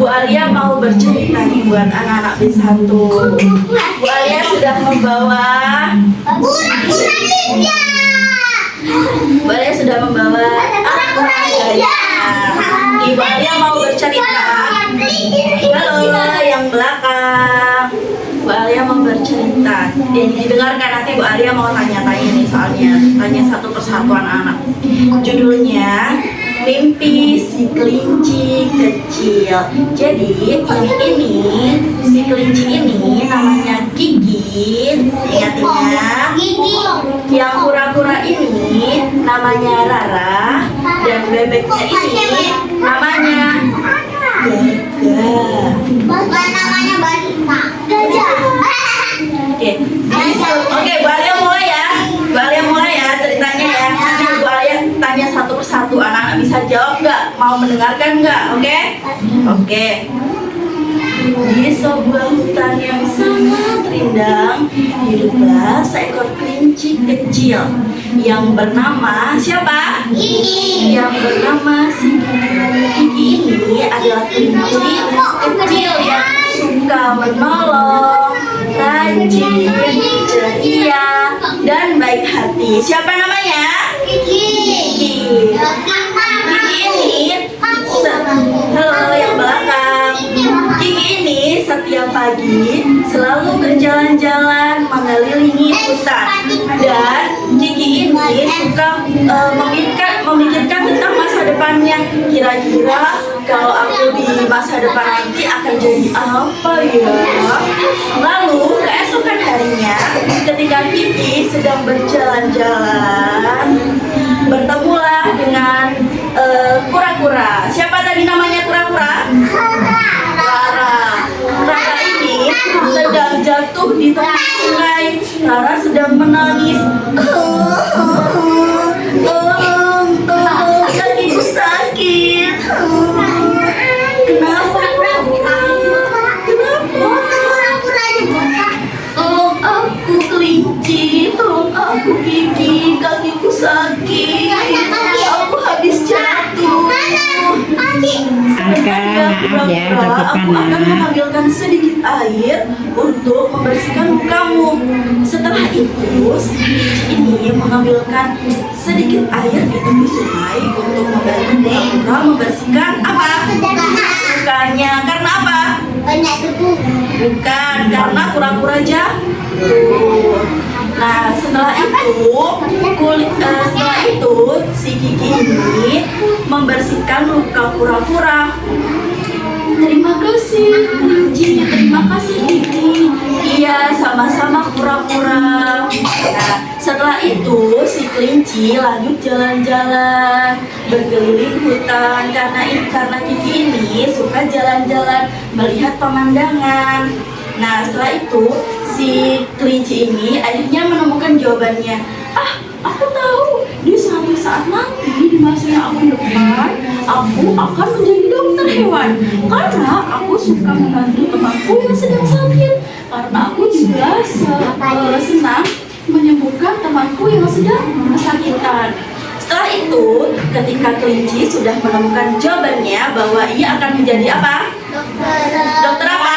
Bu Alia mau bercerita nih buat anak-anak B1. Bu Alia sudah membawa Bu Alia sudah membawa Ibu Alia mau bercerita. Halo yang belakang. Bu Alia mau bercerita. Didengarkan, nanti Bu Alia mau tanya-tanya nih soalnya. Tanya satu persatu anak-anak. Judulnya Mimpi si kelinci kecil. Jadi yang ini, si kelinci ini namanya Gigi. Ingat-ingat. Yang kura-kura ini namanya Rara. Dan bebeknya ini namanya Gaga. Bukan namanya balita. Gajah. Oke, Bu Alia mulai ya. Bu Alia mulai ya ceritanya ya. Nanti Bu Alia tanya satu persatu, anak-anak bisa jawab nggak? Mau mendengarkan nggak? Oke? Oke. Di sebuah hutan yang sangat rindang, hiduplah seekor kelinci kecil yang bernama siapa? Gigi. Yang bernama si Gigi ini adalah kelinci kecil yang suka menolong, rajin, ceria, dan baik hati. Siapa namanya? Gigi. Gigi. Gigi ini, halo yang belakang. Gigi ini setiap pagi selalu berjalan-jalan mengelilingi hutan, dan Gigi ini suka memikirkan tentang masa depannya. Kira-kira kalau aku di masa depan nanti akan jadi apa ya? Lalu keesokan harinya, ketika Gigi sedang berjalan-jalan, bertemulah dengan kura-kura. Siapa tadi namanya kura-kura? Rara. Rara ini sedang jatuh di tengah sungai. Rara sedang menangis. Tolong, kakiku sakit. Kenapa kura-kura? Kenapa? Tolong aku kelinci, tolong aku Gigi, kakiku sakit. Aku habis jatuh. Maaf ya, kaki Aku akan panas. mengambilkan sedikit air untuk membersihkan lukamu. Setelah itu, si kelinci ini mengambilkan sedikit air di tepi sungai untuk membantu kura-kura membersihkan apa? Lukanya. Karena apa? Banyak debu. Bukan, karena kura-kura jatuh. Nah, setelah itu si Gigi ini membersihkan luka kura-kura. Terima kasih kelinci, terima kasih Gigi. Iya, sama-sama kura-kura. Nah, setelah itu si kelinci lanjut jalan-jalan berkeliling hutan, karena Gigi ini suka jalan-jalan melihat pemandangan. Nah, setelah itu si kelinci ini akhirnya menemukan jawabannya. Aku tahu, di suatu saat nanti di masa yang akan depan, aku akan menjadi dokter hewan. Karena aku suka membantu temanku yang sedang sakit. Karena aku juga senang menyembuhkan temanku yang sedang kesakitan. Setelah itu, ketika kelinci sudah menemukan jawabannya bahwa ia akan menjadi apa? Dokter apa?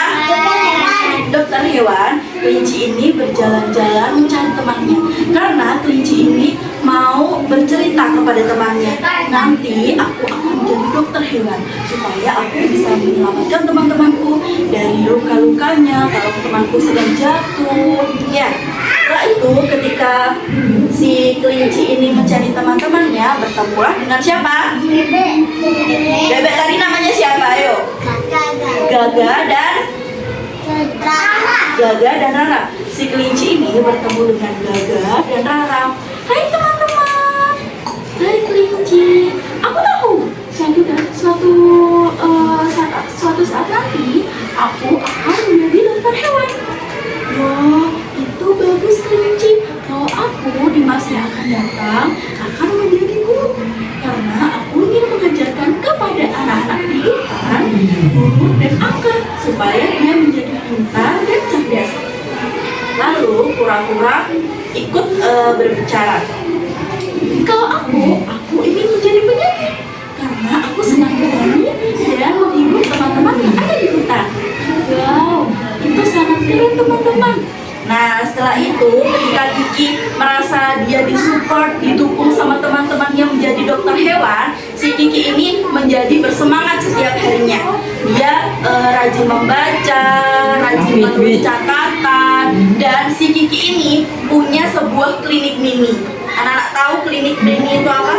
Dokter hewan. Kelinci ini berjalan-jalan mencari temannya, karena kelinci ini mau bercerita kepada temannya, nanti aku akan menjadi dokter hewan supaya aku bisa menyelamatkan teman-temanku dari luka-lukanya kalau temanku sedang jatuh. Ya, setelah itu ketika si kelinci ini mencari teman-temannya, bertemulah dengan siapa? Bebek tadi namanya siapa? Ayo. Gaga dan Rara. Si kelinci ini bertemu dengan Gaga dan Rara. Hai teman-teman, hai kelinci. Aku tahu suatu saat nanti aku akan menjadi dokter hewan. Wah, itu bagus kelinci. Kalau aku di masa yang akan datang akan menjadi guru, karena aku ingin mengajarkan kepada anak-anak di hutan huruf dan angka supaya dia menjadi pintar dan cerdas. Lalu kura-kura ikut berbicara. Kalau aku ingin menjadi penyanyi karena aku senang bernyanyi dan menghibur teman-teman yang Kiki merasa dia disupport, didukung sama teman-teman yang menjadi dokter hewan, si Kiki ini menjadi bersemangat setiap harinya. Dia rajin membaca, rajin menulis catatan, dan si Kiki ini punya sebuah klinik mini. Anak-anak tahu klinik mini itu apa?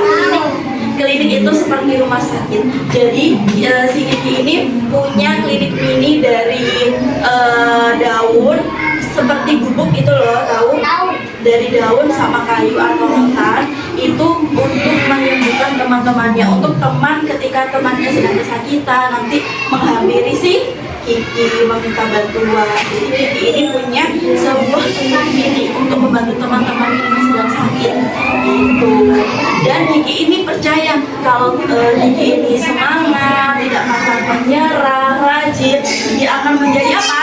Klinik itu seperti rumah sakit. Jadi si Kiki ini punya klinik mini dari daun seperti gubuk itu loh, tahu? Dari daun sama kayu atau rotan itu untuk menyembuhkan teman-temannya, untuk teman ketika temannya sedang kesakitan nanti menghampiri si Kiki meminta bantuan. Jadi Kiki ini punya sebuah klinik mini untuk membantu teman-teman yang sedang sakit gitu. Dan Kiki ini percaya kalau Kiki ini semangat, tidak pantang menyerah, rajin, dia akan menjadi apa?